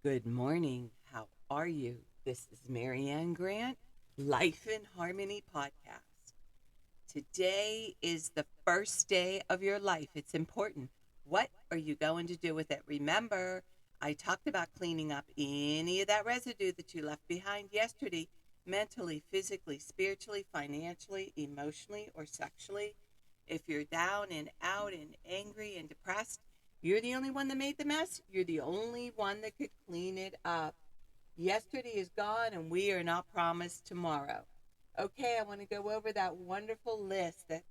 Good morning. How are you? This is Marianne Grant, Life in Harmony podcast. Today is the first day of your life. It's important. What are you going to do with it? Remember, I talked about cleaning up any of that residue that you left behind yesterday, mentally, physically, spiritually, financially, emotionally, or sexually. If you're down and out and angry and depressed, you're the only one that made the mess. You're the only one that could clean it up. Yesterday is gone, and we are not promised tomorrow. Okay, I want to go over that wonderful list that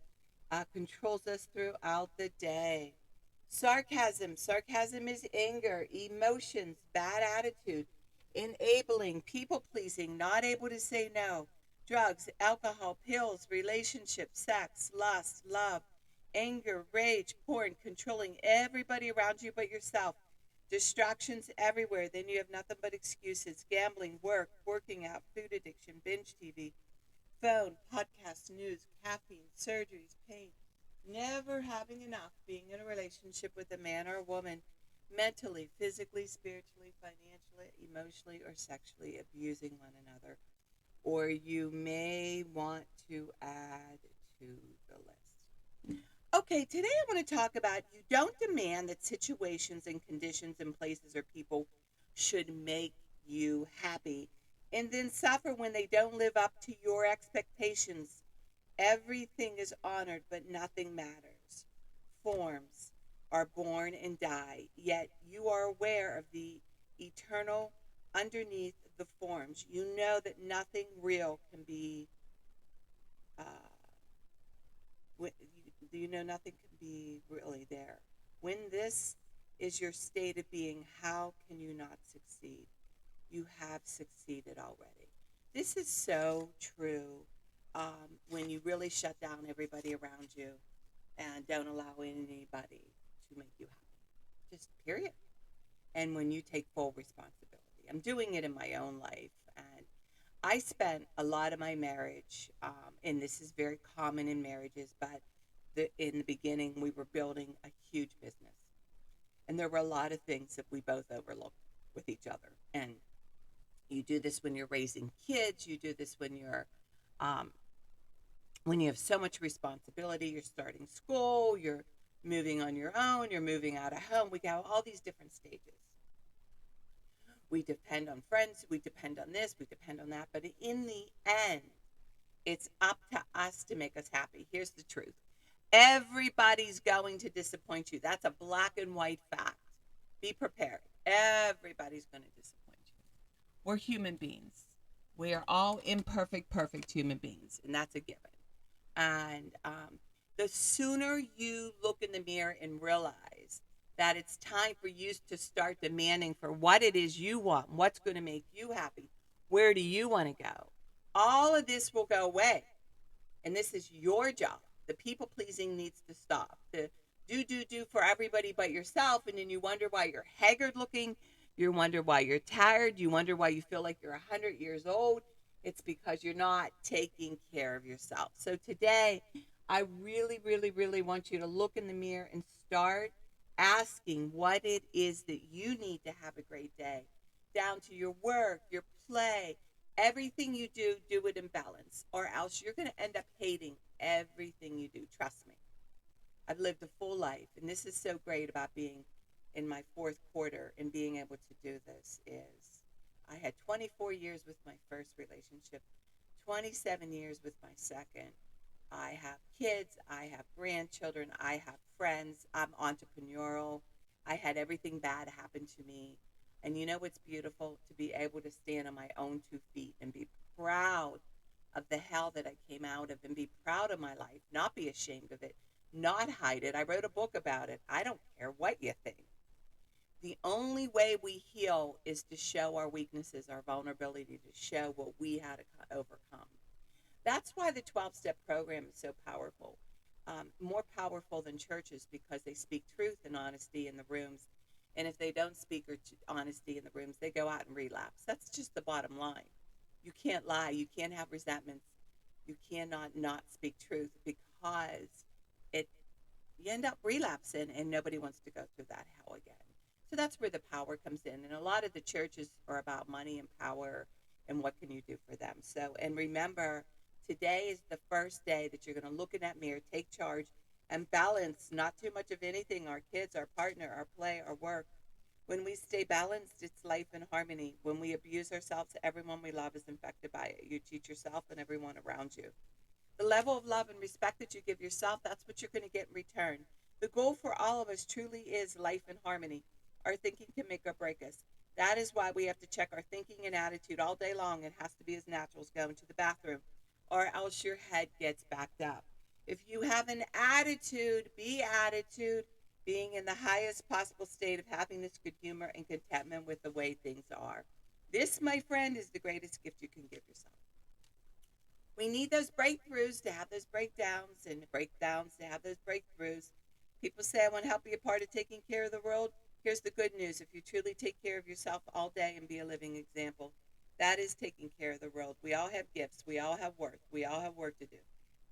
controls us throughout the day. Sarcasm. Sarcasm is anger, emotions, bad attitude, enabling, people pleasing, not able to say no, drugs, alcohol, pills, relationships, sex, lust, love, anger, rage, porn, controlling everybody around you but yourself. Distractions everywhere. Then you have nothing but excuses. Gambling, work, working out, food addiction, binge TV, phone, podcasts, news, caffeine, surgeries, pain, never having enough, being in a relationship with a man or a woman, mentally, physically, spiritually, financially, emotionally, or sexually abusing one another. Or you may want to add to the list. Okay, today I want to talk about you don't demand that situations and conditions and places or people should make you happy and then suffer when they don't live up to your expectations. Everything is honored, but nothing matters. Forms are born and die, yet you are aware of the eternal underneath the forms. You know that nothing real can be, uh, you know nothing can be really there. When this is your state of being, how can you not succeed? You have succeeded already. This is so true when you really shut down everybody around you and don't allow anybody to make you happy. Just period. And when you take full responsibility. I'm doing it in my own life. And I spent a lot of my marriage, and this is very common in marriages, but in the beginning, we were building a huge business. And there were a lot of things that we both overlooked with each other. And you do this when you're raising kids. You do this um, when you have so much responsibility. You're starting school. You're moving on your own. You're moving out of home. We got all these different stages. We depend on friends. We depend on this. We depend on that. But in the end, it's up to us to make us happy. Here's the truth. Everybody's going to disappoint you. That's a black and white fact. Be prepared. Everybody's going to disappoint you. We're human beings. We are all imperfect, perfect human beings, and that's a given. And the sooner you look in the mirror and realize that it's time for you to start demanding for what it is you want, what's going to make you happy, where do you want to go, all of this will go away. And this is your job. The people pleasing needs to stop. The do for everybody but yourself, and then you wonder why you're haggard looking. You wonder why you're tired. You wonder why you feel like you're 100 years old. It's because you're not taking care of yourself. So today, I really, really, really want you to look in the mirror and start asking what it is that you need to have a great day, down to your work, your play, everything you do, do it in balance, or else you're going to end up hating everything you do. Trust me. I've lived a full life, and this is so great about being in my fourth quarter and being able to do this is I had 24 years with my first relationship, 27 years with my second. I have kids, I have grandchildren, I have friends, I'm entrepreneurial. I had everything bad happen to me. And you know what's beautiful? To be able to stand on my own 2 feet and be proud of the hell that I came out of and be proud of my life, not be ashamed of it, not hide it. I wrote a book about it. I don't care what you think. The only way we heal is to show our weaknesses, our vulnerability, to show what we had to overcome. That's why the 12-step program is so powerful, more powerful than churches, because they speak truth and honesty in the rooms. And if they don't speak honesty in the rooms, they go out and relapse. That's just the bottom line. You can't lie. You can't have resentments. You cannot not speak truth, because it you end up relapsing and nobody wants to go through that hell again. So that's where the power comes in. And a lot of the churches are about money and power and what can you do for them. So, and remember, today is the first day that you're going to look in that mirror, take charge, and balance not too much of anything, our kids, our partner, our play, our work. When we stay balanced, it's life in harmony. When we abuse ourselves, everyone we love is infected by it. You cheat yourself and everyone around you. The level of love and respect that you give yourself, that's what you're going to get in return. The goal for all of us truly is life in harmony. Our thinking can make or break us. That is why we have to check our thinking and attitude all day long. It has to be as natural as going to the bathroom, or else your head gets backed up. If you have an attitude, be attitude, being in the highest possible state of happiness, good humor, and contentment with the way things are. This, my friend, is the greatest gift you can give yourself. We need those breakthroughs to have those breakdowns, and breakdowns to have those breakthroughs. People say, I want to help be a part of taking care of the world. Here's the good news. If you truly take care of yourself all day and be a living example, that is taking care of the world. We all have gifts. We all have worth. We all have work to do.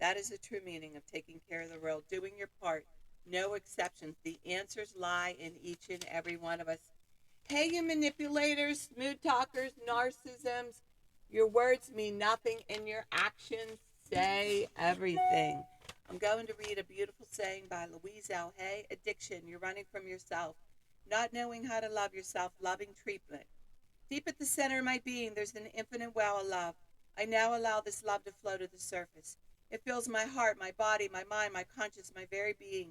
That is the true meaning of taking care of the world, doing your part. No exceptions. The answers lie in each and every one of us. Hey, you manipulators, smooth talkers, narcissisms, your words mean nothing and your actions say everything. I'm going to read a beautiful saying by Louise L. Hay. Addiction, you're running from yourself. Not knowing how to love yourself, loving treatment. Deep at the center of my being, there's an infinite well of love. I now allow this love to flow to the surface. It fills my heart, my body, my mind, my conscience, my very being,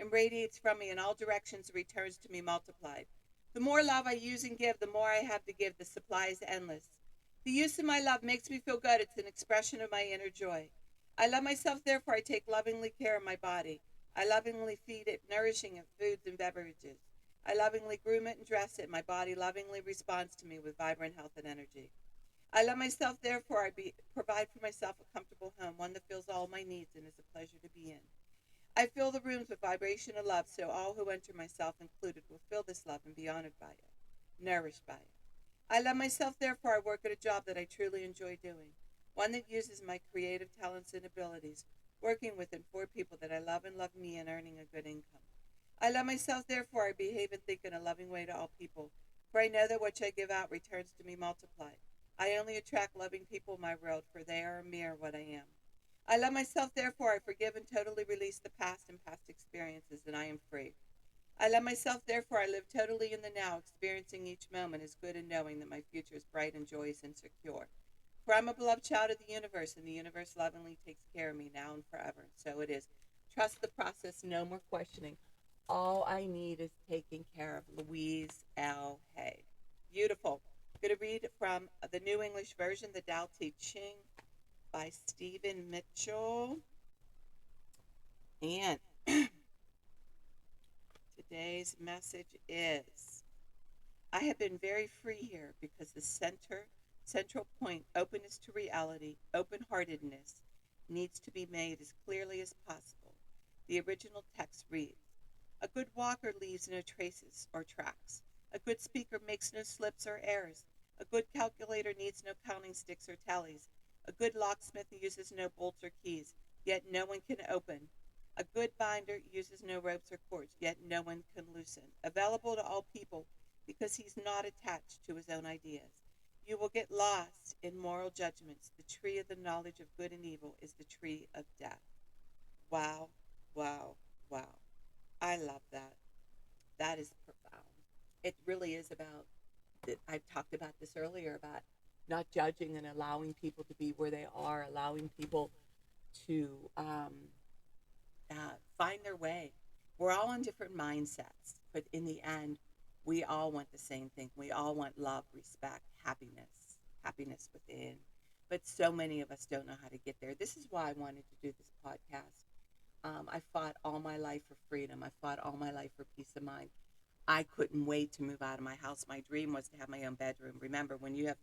and radiates from me in all directions and returns to me multiplied. The more love I use and give, the more I have to give. The supply is endless. The use of my love makes me feel good. It's an expression of my inner joy. I love myself, therefore I take lovingly care of my body. I lovingly feed it nourishing it, foods and beverages. I lovingly groom it and dress it. My body lovingly responds to me with vibrant health and energy. I love myself, therefore provide for myself a comfortable home, one that fills all my needs and is a pleasure to be in. I fill the rooms with vibration of love, so all who enter, myself included, will feel this love and be honored by it, nourished by it. I love myself, therefore I work at a job that I truly enjoy doing, one that uses my creative talents and abilities, working with and for people that I love and love me and earning a good income. I love myself, therefore I behave and think in a loving way to all people, for I know that what I give out returns to me multiplied. I only attract loving people in my world, for they are a mirror of what I am. I love myself, therefore I forgive and totally release the past and past experiences, and I am free. I love myself, therefore I live totally in the now, experiencing each moment as good and knowing that my future is bright and joyous and secure. For I'm a beloved child of the universe, and the universe lovingly takes care of me now and forever. So it is. Trust the process, no more questioning. All I need is taking care of. Louise L. Hay. Beautiful. I'm going to read from the New English Version, the Tao Te Ching by Stephen Mitchell. And today's message is, I have been very free here because the central point, openness to reality, open-heartedness, needs to be made as clearly as possible. The original text reads, a good walker leaves no traces or tracks. A good speaker makes no slips or errors. A good calculator needs no counting sticks or tallies. A good locksmith uses no bolts or keys, yet no one can open. A good binder uses no ropes or cords, yet no one can loosen. Available to all people, because he's not attached to his own ideas. You will get lost in moral judgments. The tree of the knowledge of good and evil is the tree of death. Wow, wow, wow. I love that. That is profound. It really is about, I've talked about this earlier, about not judging and allowing people to be where they are, allowing people to find their way. We're all on different mindsets, but in the end, we all want the same thing. We all want love, respect, happiness within. But so many of us don't know how to get there. This is why I wanted to do this podcast. I fought all my life for freedom. I fought all my life for peace of mind. I couldn't wait to move out of my house. My dream was to have my own bedroom. Remember, when you have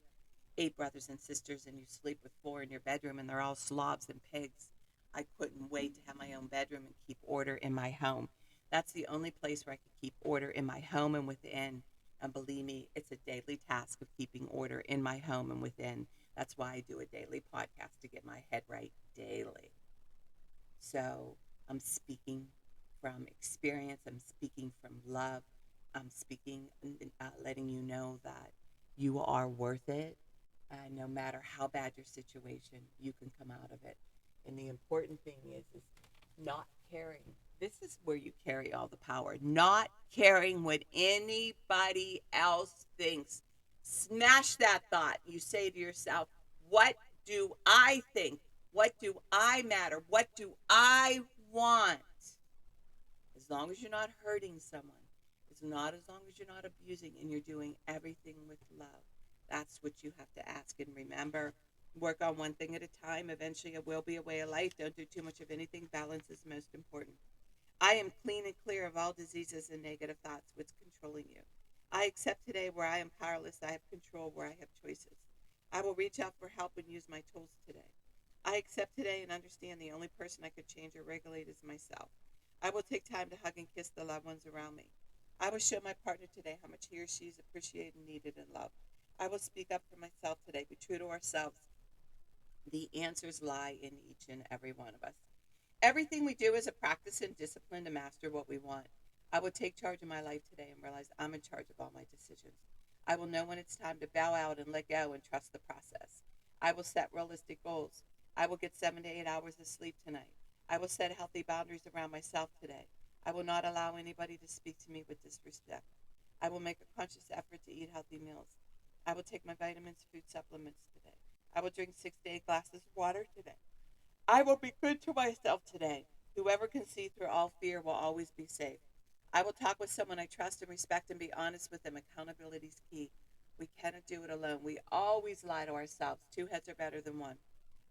8 brothers and sisters and you sleep with 4 in your bedroom and they're all slobs and pigs, I couldn't wait to have my own bedroom and keep order in my home. That's the only place where I could keep order in my home and within. And believe me, it's a daily task of keeping order in my home and within. That's why I do a daily podcast, to get my head right daily. So I'm speaking from experience. I'm speaking from love. I'm speaking, letting you know that you are worth it. No matter how bad your situation, you can come out of it. And the important thing is not caring. This is where you carry all the power. Not caring what anybody else thinks. Smash that thought. You say to yourself, what do I think? What do I matter? What do I want? As long as you're not hurting someone, as long as you're not abusing and you're doing everything with love. That's what you have to ask. And remember, work on one thing at a time. Eventually, it will be a way of life. Don't do too much of anything. Balance is most important. I am clean and clear of all diseases and negative thoughts. What's controlling you? I accept today where I am powerless. I have control where I have choices. I will reach out for help and use my tools today. I accept today and understand the only person I could change or regulate is myself. I will take time to hug and kiss the loved ones around me. I will show my partner today how much he or she is appreciated, needed, and loved. I will speak up for myself today. Be true to ourselves. The answers lie in each and every one of us. Everything we do is a practice and discipline to master what we want. I will take charge of my life today and realize I'm in charge of all my decisions. I will know when it's time to bow out and let go and trust the process. I will set realistic goals. I will get 7 to 8 hours of sleep tonight. I will set healthy boundaries around myself today. I will not allow anybody to speak to me with disrespect. I will make a conscious effort to eat healthy meals. I will take my vitamins, food supplements today. I will drink 6 to 8 glasses of water today. I will be good to myself today. Whoever can see through all fear will always be safe. I will talk with someone I trust and respect and be honest with them. Accountability is key. We cannot do it alone. We always lie to ourselves. Two heads are better than one.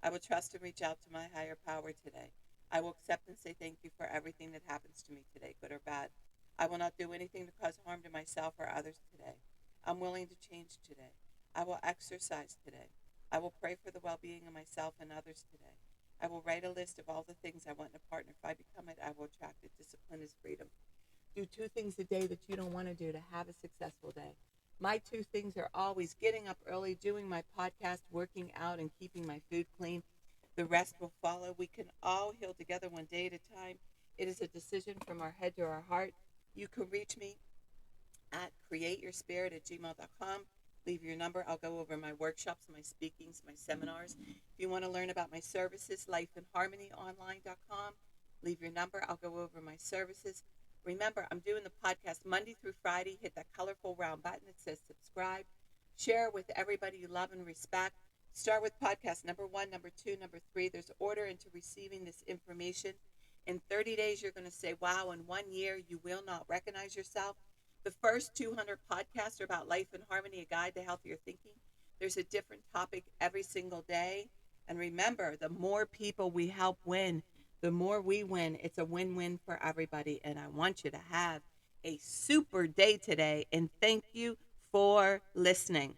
I will trust and reach out to my higher power today. I will accept and say thank you for everything that happens to me today, good or bad. I will not do anything to cause harm to myself or others today. I'm willing to change today. I will exercise today. I will pray for the well being of myself and others today. I will write a list of all the things I want in a partner. If I become it, I will attract it. Discipline is freedom. Do 2 things a day that you don't want to do to have a successful day. My 2 things are always getting up early, doing my podcast, working out, and keeping my food clean. The rest will follow. We can all heal together one day at a time. It is a decision from our head to our heart. You can reach me at createyourspirit@gmail.com. Leave your number. I'll go over my workshops, my speakings, my seminars. If you want to learn about my services, lifeandharmonyonline.com. Leave your number. I'll go over my services. Remember, I'm doing the podcast Monday through Friday. Hit that colorful round button that says subscribe. Share with everybody you love and respect. Start with podcast number 1, number 2, number 3. There's order into receiving this information. In 30 days, you're going to say, wow, in 1 year, you will not recognize yourself. The first 200 podcasts are about life and harmony, a guide to healthier thinking. There's a different topic every single day. And remember, the more people we help win, the more we win. It's a win-win for everybody. And I want you to have a super day today. And thank you for listening.